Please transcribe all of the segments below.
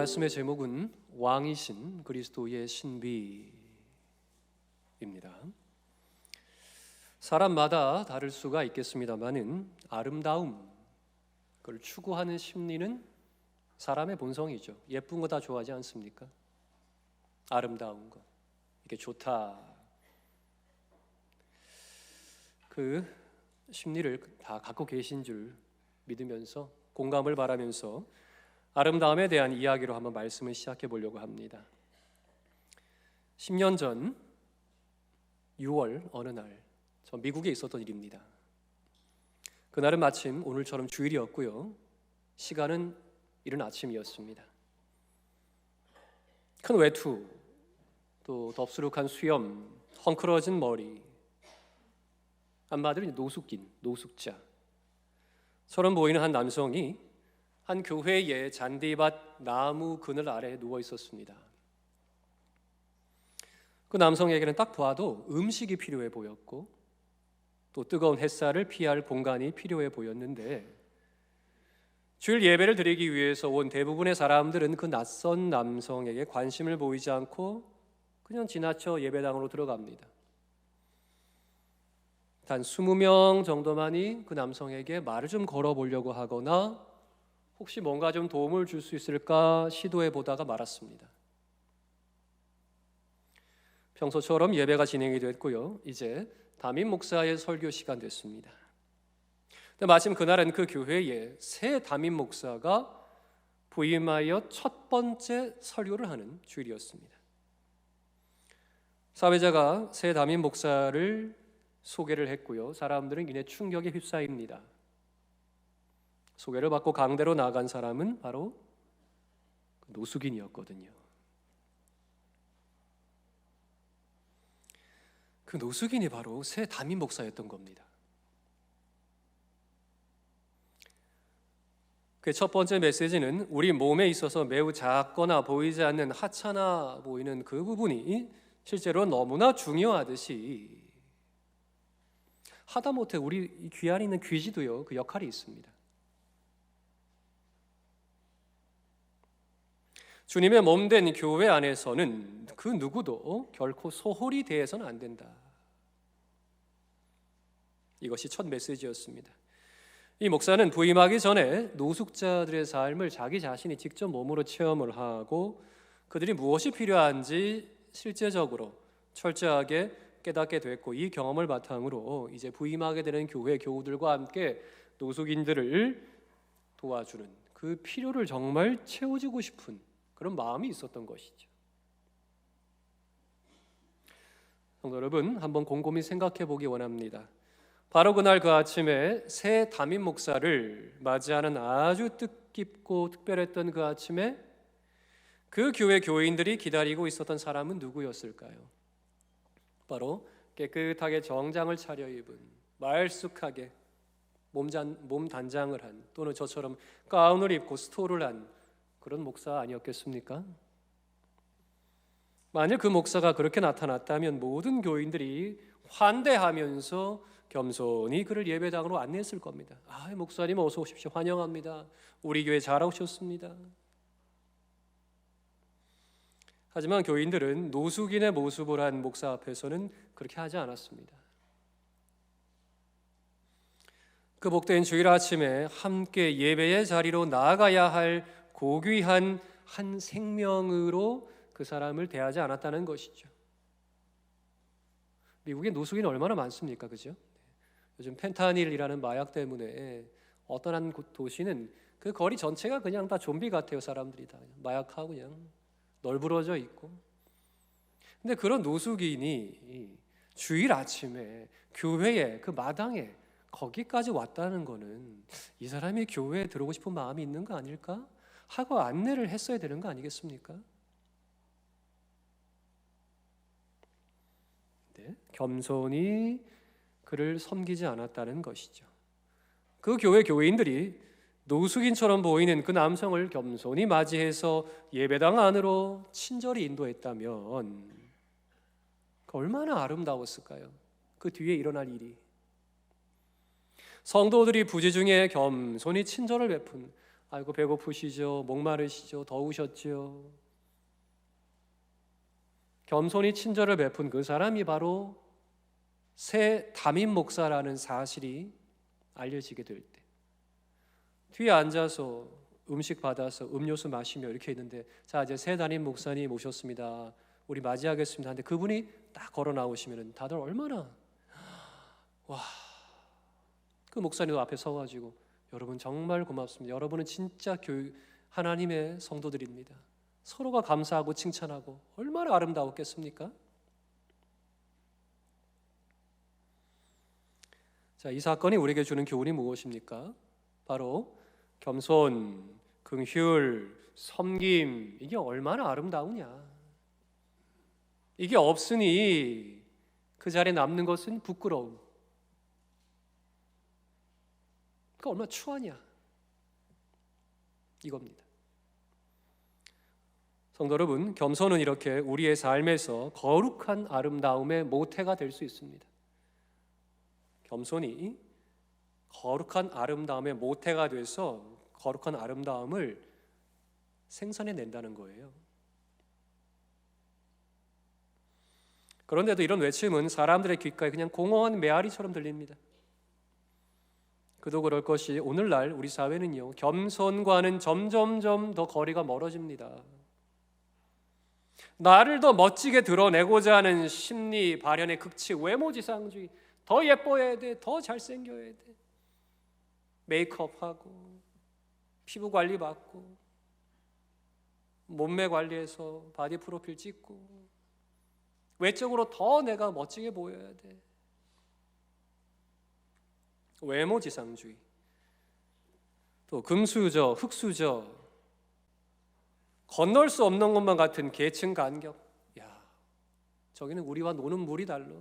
말씀의 제목은 왕이신 그리스도의 신비입니다. 사람마다 다를 수가 있겠습니다만은 아름다움, 그걸 추구하는 심리는 사람의 본성이죠. 예쁜 거 다 좋아하지 않습니까? 아름다운 거, 이게 좋다. 그 심리를 다 갖고 계신 줄 믿으면서 공감을 바라면서 아름다움에 대한 이야기로 한번 말씀을 시작해 보려고 합니다. 10년 전 6월 어느 날 저 미국에 있었던 일입니다. 그날은 마침 오늘처럼 주일이었고요. 시간은 이른 아침이었습니다. 큰 외투, 또 덥수룩한 수염, 헝클어진 머리, 한마디로 노숙인, 노숙자처럼 보이는 한 남성이 한 교회의 잔디밭 나무 그늘 아래에 누워 있었습니다. 그 남성에게는 딱 봐도 음식이 필요해 보였고 또 뜨거운 햇살을 피할 공간이 필요해 보였는데 주일 예배를 드리기 위해서 온 대부분의 사람들은 그 낯선 남성에게 관심을 보이지 않고 그냥 지나쳐 예배당으로 들어갑니다. 단 20명 정도만이 그 남성에게 말을 좀 걸어보려고 하거나 혹시 뭔가 좀 도움을 줄 수 있을까 시도해 보다가 말았습니다. 평소처럼 예배가 진행이 됐고요. 이제 담임 목사의 설교 시간 됐습니다. 근데 마침 그날은 그 교회에 새 담임 목사가 부임하여 첫 번째 설교를 하는 주일이었습니다. 사회자가 새 담임 목사를 소개를 했고요. 사람들은 이내 충격에 휩싸입니다. 소개를 받고 강대로 나간 사람은 바로 노숙인이었거든요. 그 노숙인이 바로 새 담임 목사였던 겁니다. 그 첫 번째 메시지는 우리 몸에 있어서 매우 작거나 보이지 않는 하찮아 보이는 그 부분이 실제로 너무나 중요하듯이 하다못해 우리 귀 안에 있는 귀지도요, 그 역할이 있습니다. 주님의 몸된 교회 안에서는 그 누구도 결코 소홀히 대해서는 안 된다. 이것이 첫 메시지였습니다. 이 목사는 부임하기 전에 노숙자들의 삶을 자기 자신이 직접 몸으로 체험을 하고 그들이 무엇이 필요한지 실제적으로 철저하게 깨닫게 됐고 이 경험을 바탕으로 이제 부임하게 되는 교회 교우들과 함께 노숙인들을 도와주는 그 필요를 정말 채워주고 싶은 그런 마음이 있었던 것이죠. 성도 여러분, 한번 곰곰이 생각해 보기 원합니다. 바로 그날 그 아침에 새 담임 목사를 맞이하는 아주 뜻깊고 특별했던 그 아침에 그 교회 교인들이 기다리고 있었던 사람은 누구였을까요? 바로 깨끗하게 정장을 차려입은 말쑥하게 몸 단장을 한 또는 저처럼 가운을 입고 스토를 한 그런 목사 아니었겠습니까? 만일 그 목사가 그렇게 나타났다면 모든 교인들이 환대하면서 겸손히 그를 예배당으로 안내했을 겁니다. 목사님 어서 오십시오. 환영합니다. 우리 교회 잘 오셨습니다. 하지만 교인들은 노숙인의 모습을 한 목사 앞에서는 그렇게 하지 않았습니다. 그 복된 주일 아침에 함께 예배의 자리로 나아가야 할 고귀한 한 생명으로 그 사람을 대하지 않았다는 것이죠. 미국에 노숙인이 얼마나 많습니까? 그죠? 요즘 펜타닐이라는 마약 때문에 어떤 한 도시는 그 거리 전체가 그냥 다 좀비 같아요. 사람들이 다 마약하고 그냥 널브러져 있고. 근데 그런 노숙인이 주일 아침에 교회에 그 마당에 거기까지 왔다는 거는 이 사람이 교회에 들어오고 싶은 마음이 있는 거 아닐까? 하고 안내를 했어야 되는 거 아니겠습니까? 네, 겸손히 그를 섬기지 않았다는 것이죠. 그 교회 교인들이 노숙인처럼 보이는 그 남성을 겸손히 맞이해서 예배당 안으로 친절히 인도했다면 얼마나 아름다웠을까요? 그 뒤에 일어날 일이. 성도들이 부지 중에 겸손히 친절을 베푼 아이고 배고프시죠? 목마르시죠? 더우셨죠? 겸손히 친절을 베푼 그 사람이 바로 새 담임 목사라는 사실이 알려지게 될 때, 뒤에 앉아서 음식 받아서 음료수 마시며 이렇게 있는데, 자 이제 새 담임 목사님 오셨습니다, 우리 맞이하겠습니다 하는데 그분이 딱 걸어 나오시면 다들 얼마나 와, 그 목사님 앞에 서가지고 여러분 정말 고맙습니다, 여러분은 진짜 하나님의 성도들입니다, 서로가 감사하고 칭찬하고 얼마나 아름다웠겠습니까? 자, 이 사건이 우리에게 주는 교훈이 무엇입니까? 바로 겸손, 긍휼, 섬김, 이게 얼마나 아름다우냐. 이게 없으니 그 자리에 남는 것은 부끄러움. 그러니까 얼마나 추하냐 이겁니다. 성도 여러분, 겸손은 이렇게 우리의 삶에서 거룩한 아름다움의 모태가 될 수 있습니다. 겸손이 거룩한 아름다움의 모태가 돼서 거룩한 아름다움을 생산해낸다는 거예요. 그런데도 이런 외침은 사람들의 귓가에 그냥 공허한 메아리처럼 들립니다. 그도 그럴 것이 오늘날 우리 사회는요, 겸손과는 점점점 더 거리가 멀어집니다. 나를 더 멋지게 드러내고자 하는 심리 발현의 극치, 외모지상주의, 더 예뻐야 돼, 더 잘생겨야 돼, 메이크업하고 피부 관리 받고 몸매 관리해서 바디 프로필 찍고 외적으로 더 내가 멋지게 보여야 돼. 외모지상주의, 또 금수저, 흙수저, 건널 수 없는 것만 같은 계층 간격. 야, 저기는 우리와 노는 물이 달라.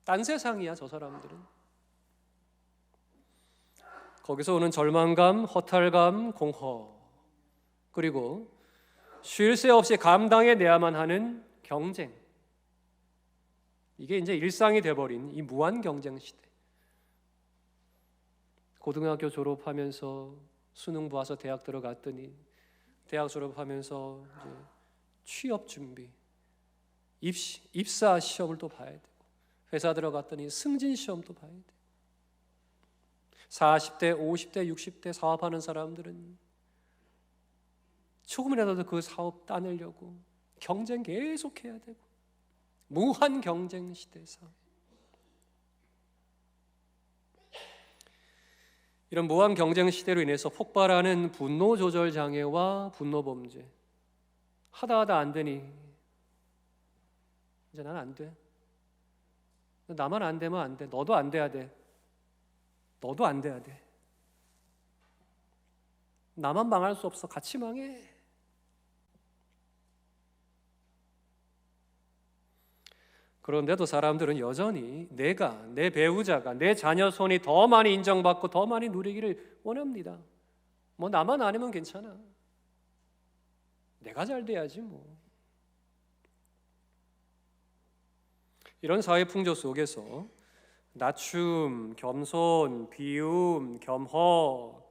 딴 세상이야 저 사람들은. 거기서 오는 절망감, 허탈감, 공허, 그리고 쉴 새 없이 감당해내야만 하는 경쟁, 이게 이제 일상이 돼버린 이 무한 경쟁 시대. 고등학교 졸업하면서 수능 봐서 대학 들어갔더니 대학 졸업하면서 이제 취업 준비, 입사 시험을 또 봐야 되고, 회사 들어갔더니 승진 시험도 봐야 돼. 40대, 50대, 60대 사업하는 사람들은 조금이라도 그 사업 따내려고 경쟁 계속해야 되고, 무한 경쟁 시대에서 이런 무한 경쟁 시대로 인해서 폭발하는 분노 조절 장애와 분노 범죄, 하다 안 되니 이제 난 안 돼, 나만 안 되면 안 돼, 너도 안 돼야 돼, 너도 안 돼야 돼, 나만 망할 수 없어, 같이 망해. 그런데도 사람들은 여전히 내가, 내 배우자가, 내 자녀 손이 더 많이 인정받고 더 많이 누리기를 원합니다. 뭐 나만 아니면 괜찮아, 내가 잘 돼야지 뭐. 이런 사회 풍조 속에서 낮춤, 겸손, 비움, 겸허,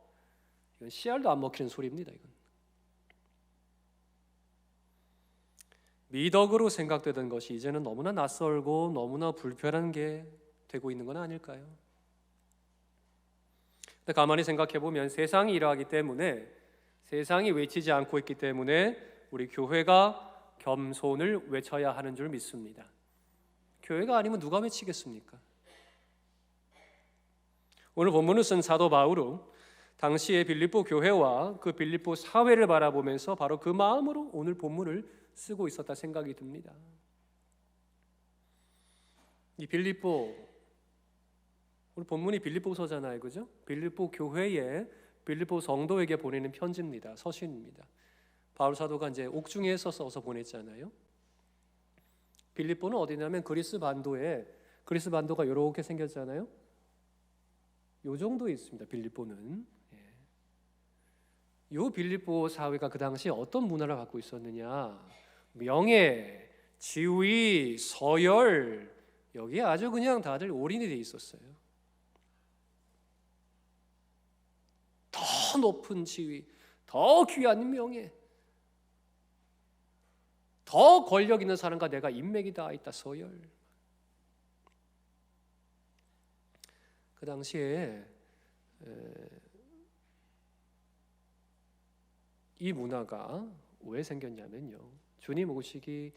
이건 씨알도 안 먹히는 소리입니다. 이건 미덕으로 생각되던 것이 이제는 너무나 낯설고 너무나 불편한 게 되고 있는 건 아닐까요? 근데 가만히 생각해 보면 세상이 이러하기 때문에, 세상이 외치지 않고 있기 때문에 우리 교회가 겸손을 외쳐야 하는 줄 믿습니다. 교회가 아니면 누가 외치겠습니까? 오늘 본문을 쓴 사도 바울은 당시의 빌립보 교회와 그 빌립보 사회를 바라보면서 바로 그 마음으로 오늘 본문을 쓰고 있었다 생각이 듭니다. 이 빌립보, 오늘 본문이 빌립보서잖아요, 그죠? 빌립보 교회에 빌립보 성도에게 보내는 편지입니다. 서신입니다. 바울 사도가 이제 옥중에서 써서 보냈잖아요. 빌립보는 어디냐면 그리스 반도에, 그리스 반도가 이렇게 생겼잖아요. 요 정도에 있습니다. 빌립보는. 요 빌립보 사회가 그 당시 어떤 문화를 갖고 있었느냐? 명예, 지위, 서열, 여기에 아주 그냥 다들 올인이 돼 있었어요. 더 높은 지위, 더 귀한 명예, 더 권력 있는 사람과 내가 인맥이 다 있다. 서열. 그 당시에 이 문화가 왜 생겼냐면요, 주님 오시기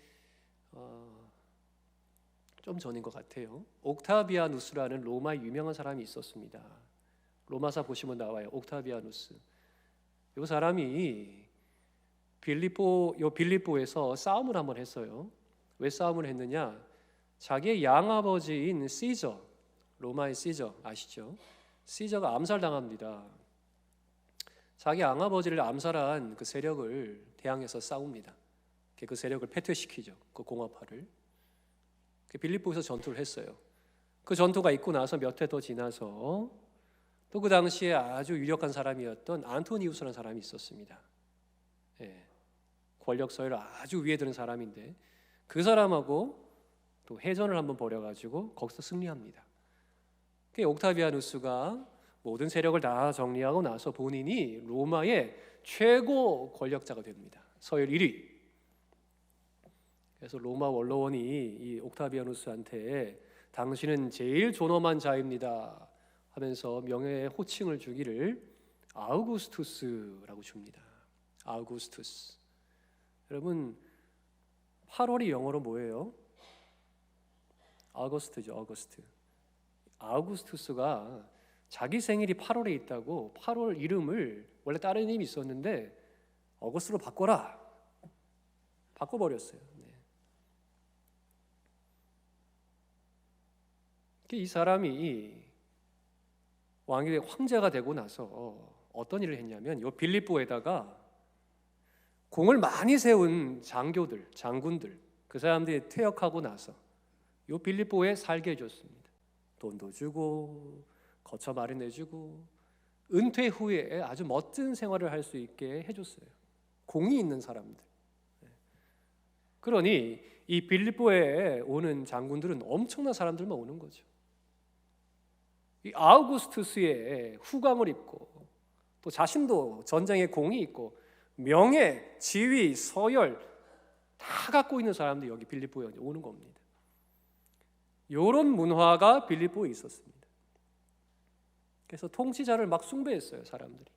좀 전인 것 같아요. 옥타비아누스라는 로마의 유명한 사람이 있었습니다. 로마서 보시면 나와요. 옥타비아누스. 이 사람이 빌립보에서 싸움을 한번 했어요. 왜 싸움을 했느냐? 자기의 양아버지인 시저, 로마의 시저 아시죠? 시저가 암살당합니다. 자기 양아버지를 암살한 그 세력을 대항해서 싸웁니다. 그 세력을 패퇴시키죠. 그 공화파를. 빌립보에서 전투를 했어요. 그 전투가 있고 나서 몇 해 더 지나서 또 그 당시에 아주 유력한 사람이었던 안토니우스라는 사람이 있었습니다. 권력 서열 아주 위에 드는 사람인데 그 사람하고 또 해전을 한번 벌여가지고 거기서 승리합니다. 옥타비아누스가 모든 세력을 다 정리하고 나서 본인이 로마의 최고 권력자가 됩니다. 서열 1위. 그래서 로마 원로원이 이 옥타비아누스한테 당신은 제일 존엄한 자입니다 하면서 명예의 호칭을 주기를 아우구스투스라고 줍니다. 아우구스투스. 여러분 8월이 영어로 뭐예요? 아우구스트죠. 아우구스트. 아우구스투스가 자기 생일이 8월에 있다고 8월 이름을 원래 다른 이름이 있었는데 어거스트로 바꿔라. 바꿔버렸어요. 이 사람이 황제가 되고 나서 어떤 일을 했냐면 이 빌립보에다가 공을 많이 세운 장군들 그 사람들이 퇴역하고 나서 이 빌립보에 살게 해줬습니다. 돈도 주고 거처 마련해주고 은퇴 후에 아주 멋진 생활을 할 수 있게 해줬어요. 공이 있는 사람들. 그러니 이 빌립보에 오는 장군들은 엄청난 사람들만 오는 거죠. 이 아우구스투스의 후광을 입고 또 자신도 전쟁에 공이 있고 명예, 지위, 서열 다 갖고 있는 사람들이 여기 빌립보에 오는 겁니다. 이런 문화가 빌립보에 있었습니다. 그래서 통치자를 막 숭배했어요, 사람들이.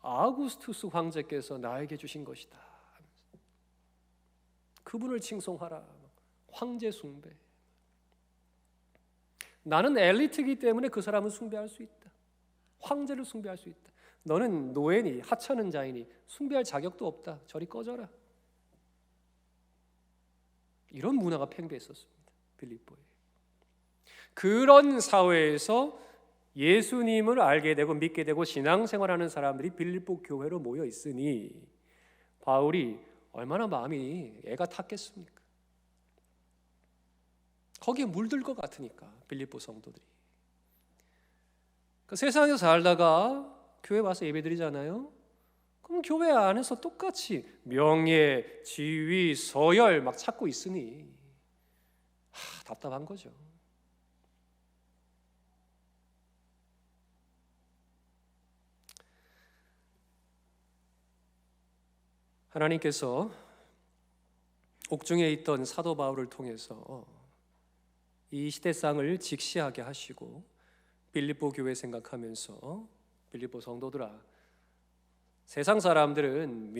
아우구스투스 황제께서 나에게 주신 것이다. 그분을 칭송하라. 황제 숭배. 나는 엘리트이기 때문에 그 사람을 숭배할 수 있다. 황제를 숭배할 수 있다. 너는 노예니 하찮은 자이니 숭배할 자격도 없다. 저리 꺼져라. 이런 문화가 팽배했었습니다. 빌립보에. 그런 사회에서 예수님을 알게 되고 믿게 되고 신앙생활하는 사람들이 빌립보 교회로 모여 있으니 바울이 얼마나 마음이 애가 탔겠습니까? 거기에 물들 것 같으니까 빌립보 성도들이. 그 세상에서 살다가 교회 와서 예배드리잖아요. 그럼 교회 안에서 똑같이 명예, 지위, 서열 막 찾고 있으니 답답한 거죠. 하나님께서 옥중에 있던 사도 바울을 통해서 이 시대상을 직시하게 하시고 빌립보 교회 생각하면서 빌립보 성도들아, 세상 사람들은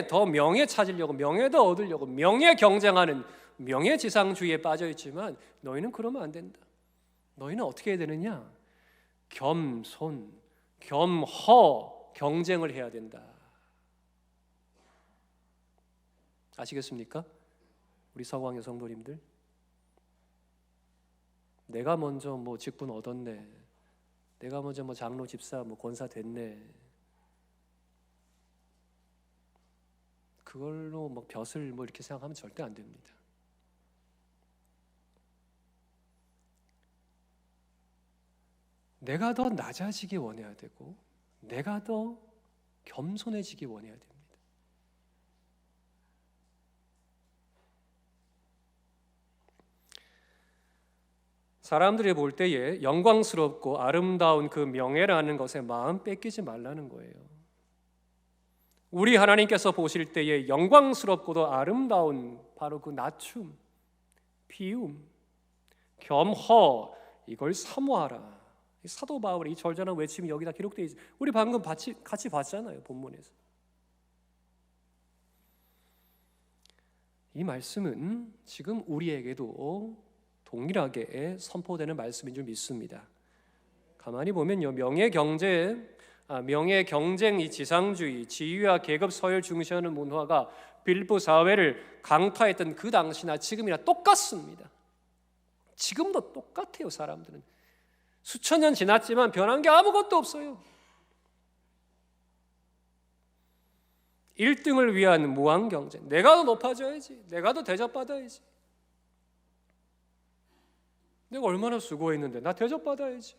더 명예 찾으려고 명예 더 얻으려고 명예 경쟁하는 명예지상주의에 빠져 있지만 너희는 그러면 안 된다. 너희는 어떻게 해야 되느냐? 겸손, 겸허 경쟁을 해야 된다. 아시겠습니까? 우리 서광의 성도님들, 내가 먼저 뭐 직분 얻었네, 내가 먼저 뭐 장로, 집사, 뭐 권사 됐네, 그걸로 뭐 벼슬 뭐 이렇게 생각하면 절대 안 됩니다. 내가 더 낮아지기 원해야 되고 내가 더 겸손해지기 원해야 됩니다. 사람들이 볼 때에 영광스럽고 아름다운 그 명예라는 것에 마음 뺏기지 말라는 거예요. 우리 하나님께서 보실 때에 영광스럽고도 아름다운 바로 그 낮춤, 비움, 겸허, 이걸 사모하라. 사도 바울의 이 절절한 외침이 여기다 기록되어 있어요. 우리 방금 같이 봤잖아요, 본문에서. 이 말씀은 지금 우리에게도 동일하게 선포되는 말씀인 줄 믿습니다. 가만히 보면요, 명예 경쟁, 이 지상주의, 지위와 계급 서열 중시하는 문화가 빌립보 사회를 강타했던 그 당시나 지금이나 똑같습니다. 지금도 똑같아요. 사람들은 수천 년 지났지만 변한 게 아무것도 없어요. 1등을 위한 무한 경쟁. 내가 더 높아져야지, 내가 더 대접받아야지. 내가 얼마나 수고했는데 나 대접받아야지.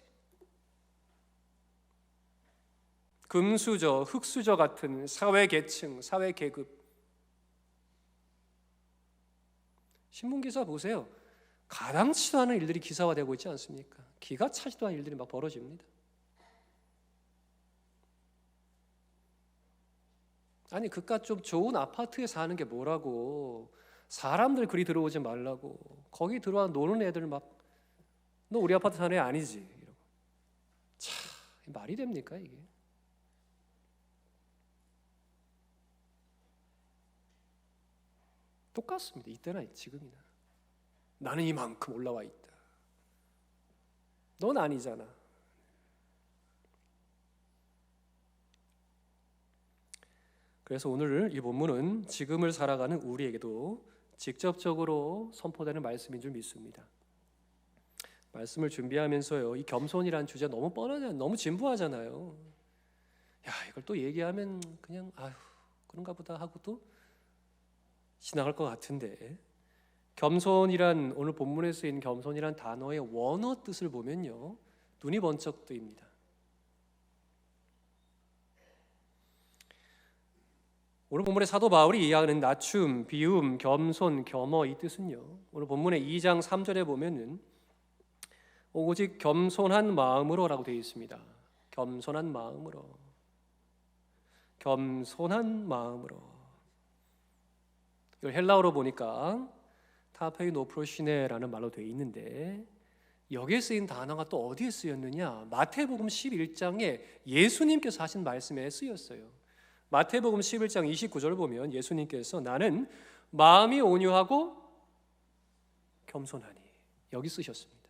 금수저, 흙수저 같은 사회 계층, 사회 계급. 신문기사 보세요. 가당치도 않은 일들이 기사화되고 있지 않습니까? 기가 차지도 않은 일들이 막 벌어집니다. 아니 그깟 좀 좋은 아파트에 사는 게 뭐라고. 사람들 그리 들어오지 말라고. 거기 들어와 노는 애들 막 너 우리 아파트 사는 애 아니지 이러고. 참 말이 됩니까 이게? 똑같습니다. 이때나 지금이나. 나는 이만큼 올라와 있다. 넌 아니잖아. 그래서 오늘 이 본문은 지금을 살아가는 우리에게도 직접적으로 선포되는 말씀인 줄 믿습니다. 말씀을 준비하면서요, 이 겸손이라는 주제 너무 뻔하잖아요. 너무 진부하잖아요. 야, 이걸 또 얘기하면 그냥 아휴 그런가 보다 하고 또 지나갈 것 같은데, 겸손이란 오늘 본문에 쓰인 겸손이란 단어의 원어 뜻을 보면요, 눈이 번쩍 뜨입니다. 오늘 본문의 사도 바울이 이야기하는 낮춤, 비움, 겸손, 겸허 이 뜻은요, 오늘 본문의 2장 3절에 보면은 오직 겸손한 마음으로라고 되어 있습니다. 겸손한 마음으로. 겸손한 마음으로. 이걸 헬라어로 보니까 타페이노프로시네라는 말로 되어 있는데, 여기에 쓰인 단어가 또 어디에 쓰였느냐? 마태복음 11장에 예수님께서 하신 말씀에 쓰였어요. 마태복음 11장 29절을 보면 예수님께서 나는 마음이 온유하고 겸손하니, 여기 쓰셨습니다.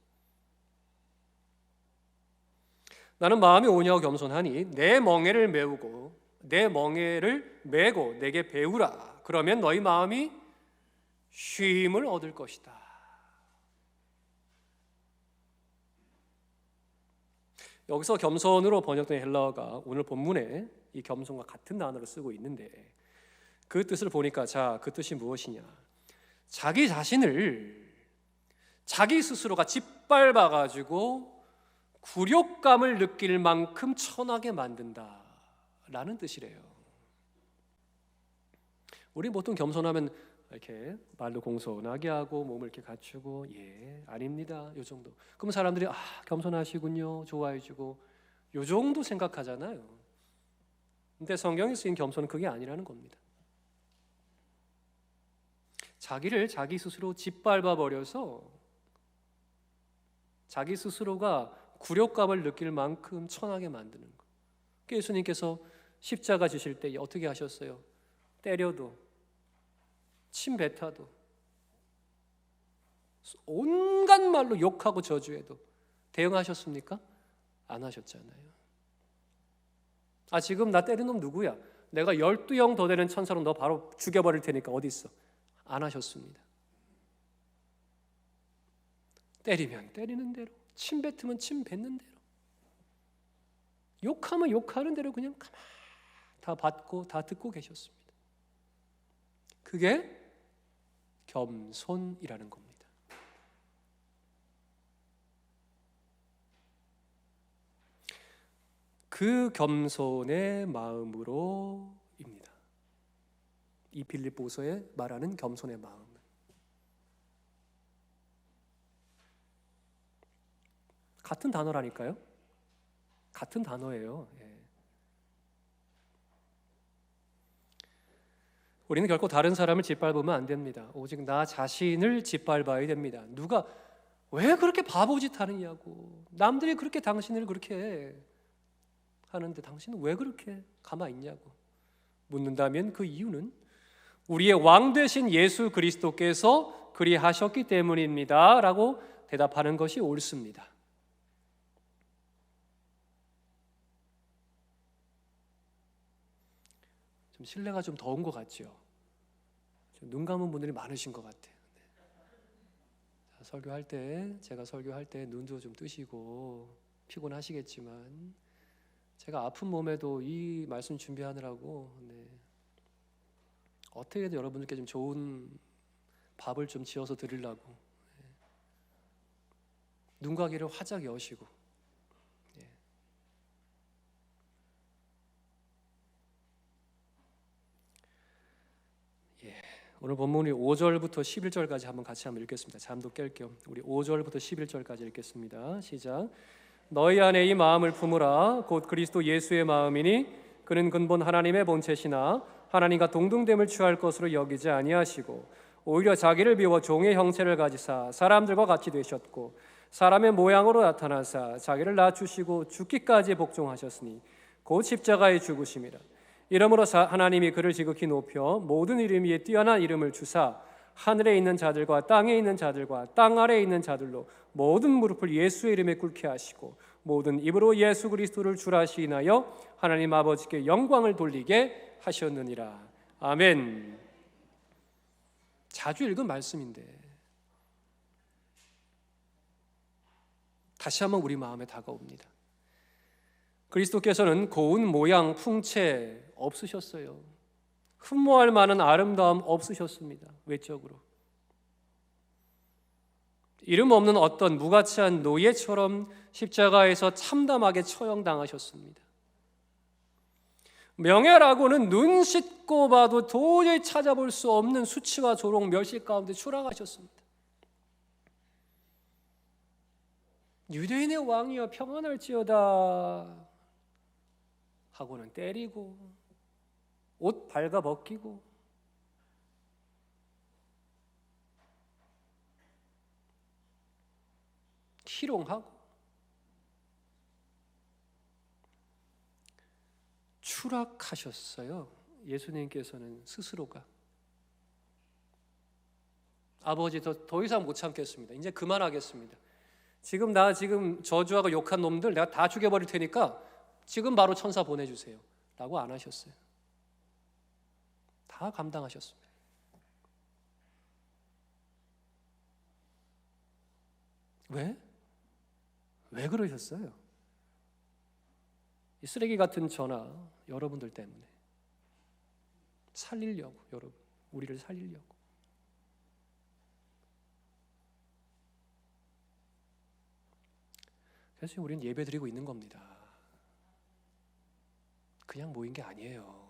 나는 마음이 온유하고 겸손하니 내 멍에를 메고 내게 배우라. 그러면 너희 마음이 쉼을 얻을 것이다. 여기서 겸손으로 번역된 헬라어가 오늘 본문에 이 겸손과 같은 단어를 쓰고 있는데, 그 뜻을 보니까 그 뜻이 무엇이냐? 자기 자신을 자기 스스로가 짓밟아 가지고 굴욕감을 느낄 만큼 천하게 만든다라는 뜻이래요. 우리 보통 겸손하면 이렇게 말도 공손하게 하고 몸을 이렇게 갖추고 아닙니다 요 정도. 그럼 사람들이 겸손하시군요 좋아해주고 요 정도 생각하잖아요. 근데 성경에 쓰인 겸손은 그게 아니라는 겁니다. 자기를 자기 스스로 짓밟아 버려서 자기 스스로가 굴욕감을 느낄 만큼 천하게 만드는 것. 예수님께서 십자가 지실 때 어떻게 하셨어요? 때려도, 침 뱉어도, 온갖 말로 욕하고 저주해도 대응하셨습니까? 안 하셨잖아요. 지금 나 때린 놈 누구야? 내가 12형 더 되는 천사로 너 바로 죽여버릴 테니까 어디 있어? 안 하셨습니다. 때리면 때리는 대로, 침 뱉으면 침 뱉는 대로, 욕하면 욕하는 대로 그냥 가만 다 받고 다 듣고 계셨습니다. 그게 겸손이라는 겁니다. 그 겸손의 마음으로입니다. 이 빌립보서에 말하는 겸손의 마음. 같은 단어라니까요. 같은 단어예요. 우리는 결코 다른 사람을 짓밟으면 안 됩니다. 오직 나 자신을 짓밟아야 됩니다. 누가 왜 그렇게 바보짓 하느냐고, 남들이 그렇게 당신을 그렇게 하는데 당신은 왜 그렇게 가만히 있냐고 묻는다면 그 이유는 우리의 왕 되신 예수 그리스도께서 그리하셨기 때문입니다 라고 대답하는 것이 옳습니다. 좀 실내가 좀 더운 것 같죠? 눈 감은 분들이 많으신 것 같아요. 설교할 때, 제가 설교할 때 눈도 좀 뜨시고 피곤하시겠지만 제가 아픈 몸에도 이 말씀 준비하느라고 어떻게든 여러분들께 좀 좋은 밥을 좀 지어서 드리려고 눈과 귀를 화짝 여시고 오늘 본문이 5절부터 11절까지 같이 한번 읽겠습니다. 잠도 깰 겸 우리 5절부터 11절까지 읽겠습니다. 시작. 너희 안에 이 마음을 품으라. 곧 그리스도 예수의 마음이니 그는 근본 하나님의 본체시나 하나님과 동등됨을 취할 것으로 여기지 아니하시고 오히려 자기를 비워 종의 형체를 가지사 사람들과 같이 되셨고 사람의 모양으로 나타나사 자기를 낮추시고 죽기까지 복종하셨으니 곧 십자가에 죽으심이라. 이러므로 하나님이 그를 지극히 높여 모든 이름 위에 뛰어난 이름을 주사 하늘에 있는 자들과 땅에 있는 자들과 땅 아래에 있는 자들로 모든 무릎을 예수의 이름에 꿇게 하시고 모든 입으로 예수 그리스도를 주라 시인하여 하나님 아버지께 영광을 돌리게 하셨느니라. 아멘. 자주 읽은 말씀인데 다시 한번 우리 마음에 다가옵니다. 그리스도께서는 고운 모양, 풍채 없으셨어요. 흠모할 만한 아름다움 없으셨습니다. 외적으로 이름 없는 어떤 무가치한 노예처럼 십자가에서 참담하게 처형당하셨습니다. 명예라고는 눈 씻고 봐도 도저히 찾아볼 수 없는 수치와 조롱, 멸시 가운데 추락하셨습니다. 유대인의 왕이여 평안할지어다 하고는 때리고 옷 발가 벗기고 희롱하고 추락하셨어요. 예수님께서는 스스로가 아버지 더 이상 못 참겠습니다. 이제 그만하겠습니다. 지금 저주하고 욕한 놈들 내가 다 죽여버릴 테니까 지금 바로 천사 보내주세요 라고 안 하셨어요. 다 감당하셨습니다. 왜? 왜 그러셨어요? 이 쓰레기 같은 전화 여러분들 때문에 살리려고, 여러분 우리를 살리려고. 그래서 우리는 예배드리고 있는 겁니다. 그냥 모인 게 아니에요.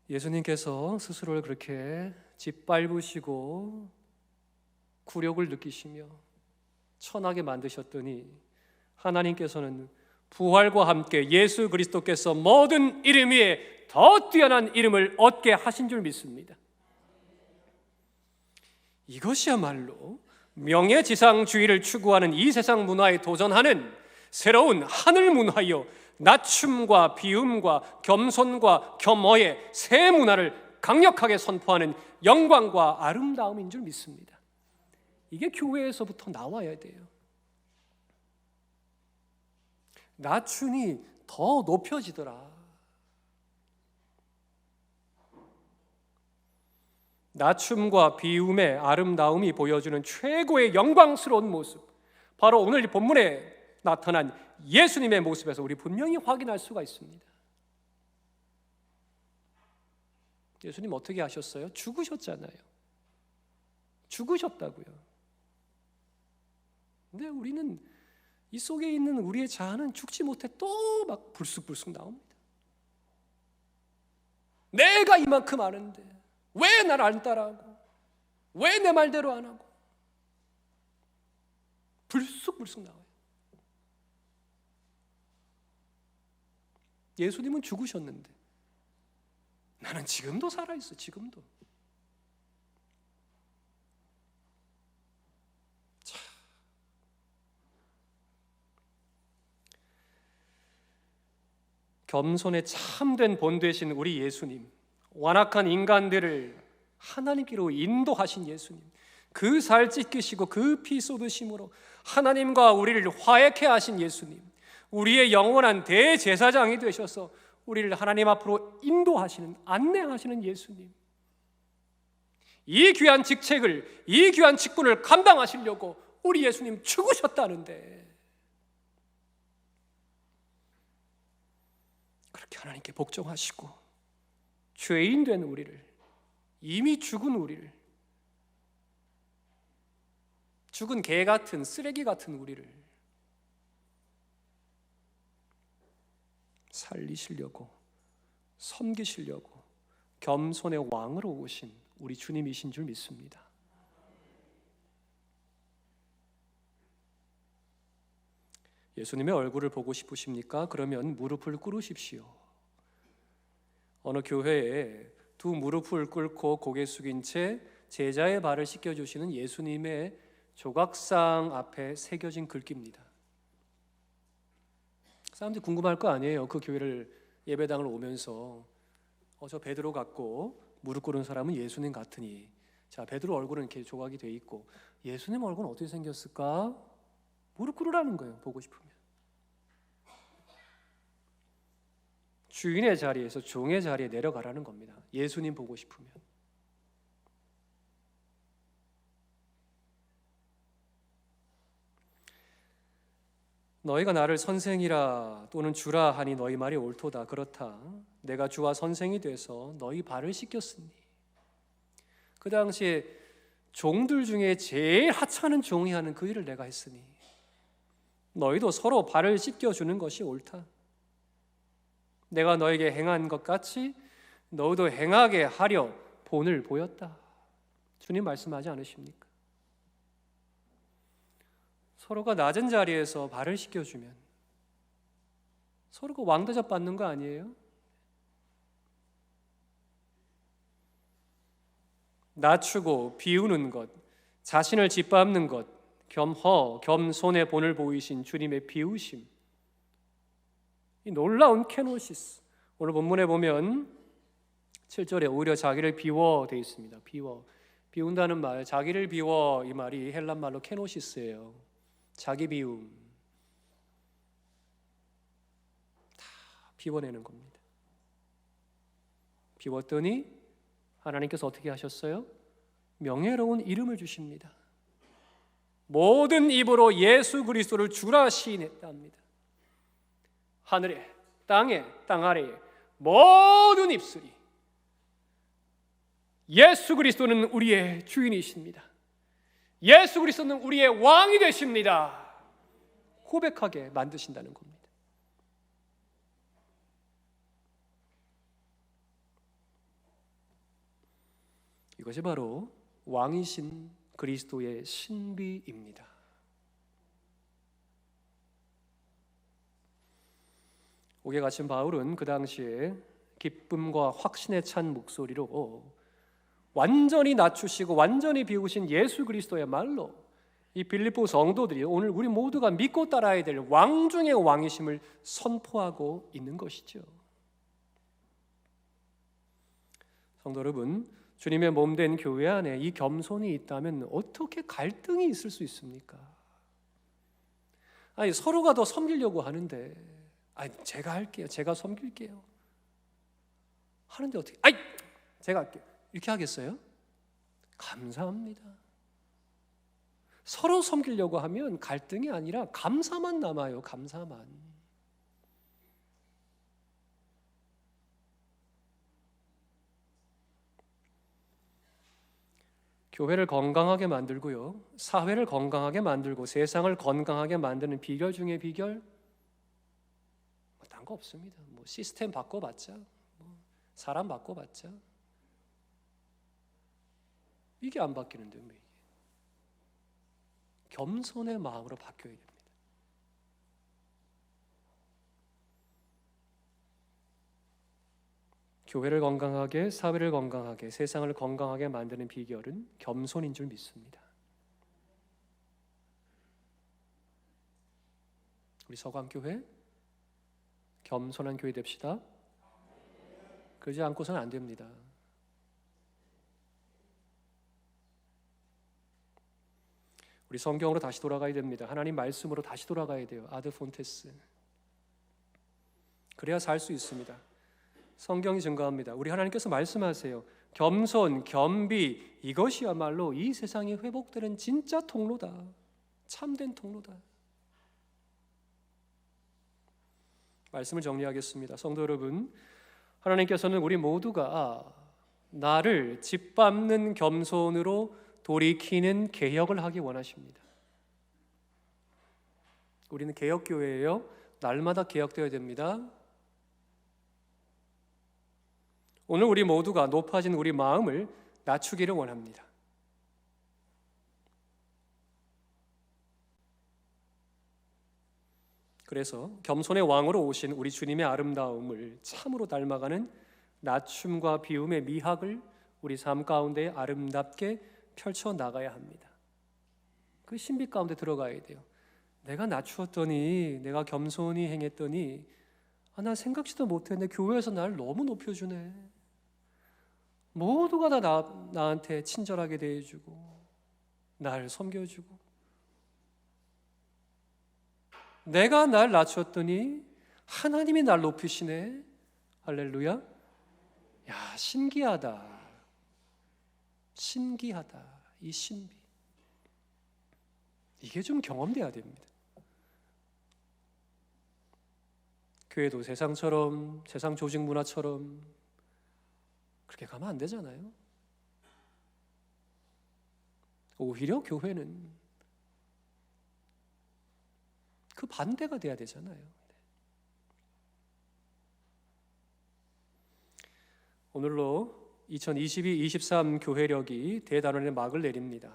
예수님께서 스스로를 그렇게 짓밟으시고 굴욕을 느끼시며 천하게 만드셨더니 하나님께서는 부활과 함께 예수 그리스도께서 모든 이름 위에 더 뛰어난 이름을 얻게 하신 줄 믿습니다. 이것이야말로 명예지상주의를 추구하는 이 세상 문화에 도전하는 새로운 하늘 문화요, 낮춤과 비움과 겸손과 겸허의 새 문화를 강력하게 선포하는 영광과 아름다움인 줄 믿습니다. 이게 교회에서부터 나와야 돼요. 낮춤이 더 높여지더라. 낮춤과 비움의 아름다움이 보여주는 최고의 영광스러운 모습, 바로 오늘 이 본문에 나타난 예수님의 모습에서 우리 분명히 확인할 수가 있습니다. 예수님 어떻게 하셨어요? 죽으셨잖아요. 죽으셨다고요. 근데 우리는 이 속에 있는 우리의 자아는 죽지 못해 또 막 불쑥불쑥 나옵니다. 내가 이만큼 아는데, 왜 날 안 따라하고, 왜 내 말대로 안 하고, 불쑥불쑥 나와요. 예수님은 죽으셨는데 나는 지금도 살아있어. 지금도. 자, 겸손에 참된 본되신 우리 예수님, 완악한 인간들을 하나님께로 인도하신 예수님, 그 살 찢기시고 그 피 쏟으심으로 하나님과 우리를 화해케 하신 예수님, 우리의 영원한 대제사장이 되셔서 우리를 하나님 앞으로 인도하시는, 안내하시는 예수님, 이 귀한 직책을, 이 귀한 직분을 감당하시려고 우리 예수님 죽으셨다는데, 그렇게 하나님께 복종하시고 죄인 된 우리를, 이미 죽은 우리를, 죽은 개 같은, 쓰레기 같은 우리를 살리시려고, 섬기시려고 겸손의 왕으로 오신 우리 주님이신 줄 믿습니다. 예수님의 얼굴을 보고 싶으십니까? 그러면 무릎을 꿇으십시오. 어느 교회에 두 무릎을 꿇고 고개 숙인 채 제자의 발을 씻겨주시는 예수님의 조각상 앞에 새겨진 글귀입니다. 사람들이 궁금할 거 아니에요. 그 교회를, 예배당을 오면서 저 베드로 같고 무릎 꿇은 사람은 예수님 같으니, 자, 베드로 얼굴은 이렇게 조각이 돼 있고 예수님 얼굴은 어떻게 생겼을까? 무릎 꿇으라는 거예요. 보고 싶으면. 주인의 자리에서 종의 자리에 내려가라는 겁니다. 예수님 보고 싶으면. 너희가 나를 선생이라 또는 주라 하니 너희 말이 옳도다. 그렇다. 내가 주와 선생이 돼서 너희 발을 씻겼으니. 그 당시에 종들 중에 제일 하찮은 종이 하는 그 일을 내가 했으니 너희도 서로 발을 씻겨주는 것이 옳다. 내가 너에게 행한 것 같이 너희도 행하게 하려 본을 보였다. 주님 말씀하지 않으십니까? 서로가 낮은 자리에서 발을 씻겨주면 서로가 왕대접 받는 거 아니에요? 낮추고 비우는 것, 자신을 짓밟는 것, 겸손의 본을 보이신 주님의 비우심, 이 놀라운 케노시스. 오늘 본문에 보면 7절에 오히려 자기를 비워 되어 있습니다. 비운다는 말, 자기를 비워, 이 말이 헬란 말로 케노시스예요. 자기 비움, 다 비워내는 겁니다. 비웠더니 하나님께서 어떻게 하셨어요? 명예로운 이름을 주십니다. 모든 입으로 예수 그리스도를 주라 시인했다 합니다. 하늘에, 땅에, 땅 아래에 모든 입술이 예수 그리스도는 우리의 주인이십니다. 예수 그리스도는 우리의 왕이 되십니다. 고백하게 만드신다는 겁니다. 이것이 바로 왕이신 그리스도의 신비입니다. 옥에 갇힌 바울은 그 당시에 기쁨과 확신에 찬 목소리로 완전히 낮추시고 완전히 비우신 예수 그리스도의 말로 이 빌립보 성도들이 오늘 우리 모두가 믿고 따라야 될 왕 중의 왕이심을 선포하고 있는 것이죠. 성도 여러분, 주님의 몸된 교회 안에 이 겸손이 있다면 어떻게 갈등이 있을 수 있습니까? 아니, 서로가 더 섬기려고 하는데, 제가 할게요, 제가 섬길게요 하는데 어떻게, 제가 할게요, 이렇게 하겠어요? 감사합니다. 서로 섬기려고 하면 갈등이 아니라 감사만 남아요. 감사만. 교회를 건강하게 만들고요, 사회를 건강하게 만들고 세상을 건강하게 만드는 비결 중에 비결? 딴 거 없습니다. 시스템 바꿔봤자, 사람 바꿔봤자, 이게 안 바뀌는데요. 이게. 겸손의 마음으로 바뀌어야 됩니다. 교회를 건강하게, 사회를 건강하게, 세상을 건강하게 만드는 비결은 겸손인 줄 믿습니다. 우리 서광교회 겸손한 교회 됩시다. 그러지 않고서는 안 됩니다. 우리 성경으로 다시 돌아가야 됩니다. 하나님 말씀으로 다시 돌아가야 돼요. 아드 폰테스. 그래야 살 수 있습니다. 성경이 증거합니다. 우리 하나님께서 말씀하세요. 겸손, 겸비, 이것이야말로 이 세상이 회복되는 진짜 통로다. 참된 통로다. 말씀을 정리하겠습니다. 성도 여러분, 하나님께서는 우리 모두가 나를 짓밟는 겸손으로 돌이키는 개혁을 하기 원하십니다. 우리는 개혁교회예요. 날마다 개혁되어야 됩니다. 오늘 우리 모두가 높아진 우리 마음을 낮추기를 원합니다. 그래서 겸손의 왕으로 오신 우리 주님의 아름다움을 참으로 닮아가는 낮춤과 비움의 미학을 우리 삶 가운데 아름답게 펼쳐나가야 합니다. 그 신비 가운데 들어가야 돼요. 내가 낮추었더니, 내가 겸손히 행했더니 나 생각지도 못했는데 교회에서 나를 너무 높여주네. 모두가 다 나한테 친절하게 대해주고 날 섬겨주고, 내가 날 낮췄더니 하나님이 날 높이시네. 할렐루야. 야, 신기하다. 신기하다. 이 신비. 이게 좀 경험돼야 됩니다. 교회도 세상처럼, 세상 조직 문화처럼 그렇게 가면 안 되잖아요. 오히려 교회는 그 반대가 돼야 되잖아요. 오늘로 2022-23 교회력이 대단원의 막을 내립니다.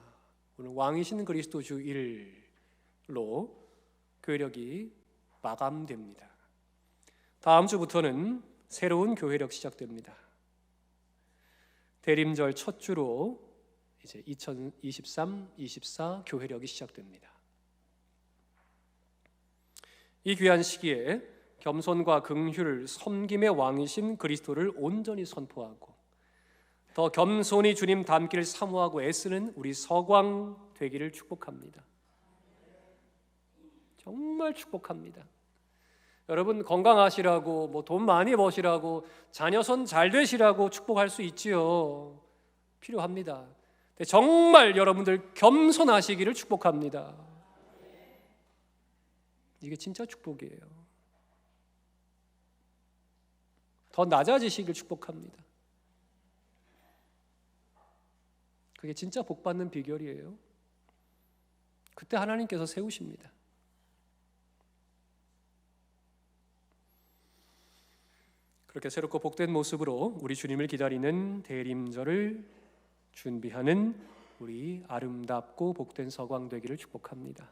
오늘 왕이신 그리스도 주 1일로 교회력이 마감됩니다. 다음 주부터는 새로운 교회력 시작됩니다. 대림절 첫 주로 이제 2023-24 교회력이 시작됩니다. 이 귀한 시기에 겸손과 긍휼, 섬김의 왕이신 그리스도를 온전히 선포하고 더 겸손히 주님 닮기를 사모하고 애쓰는 우리 서광 되기를 축복합니다. 정말 축복합니다. 여러분 건강하시라고, 돈 많이 버시라고, 자녀손 잘 되시라고 축복할 수 있지요. 필요합니다. 근데 정말 여러분들 겸손하시기를 축복합니다. 이게 진짜 축복이에요. 더 낮아지시길 축복합니다. 그게 진짜 복받는 비결이에요. 그때 하나님께서 세우십니다. 그렇게 새롭고 복된 모습으로 우리 주님을 기다리는 대림절을 준비하는 우리 아름답고 복된 서광 되기를 축복합니다.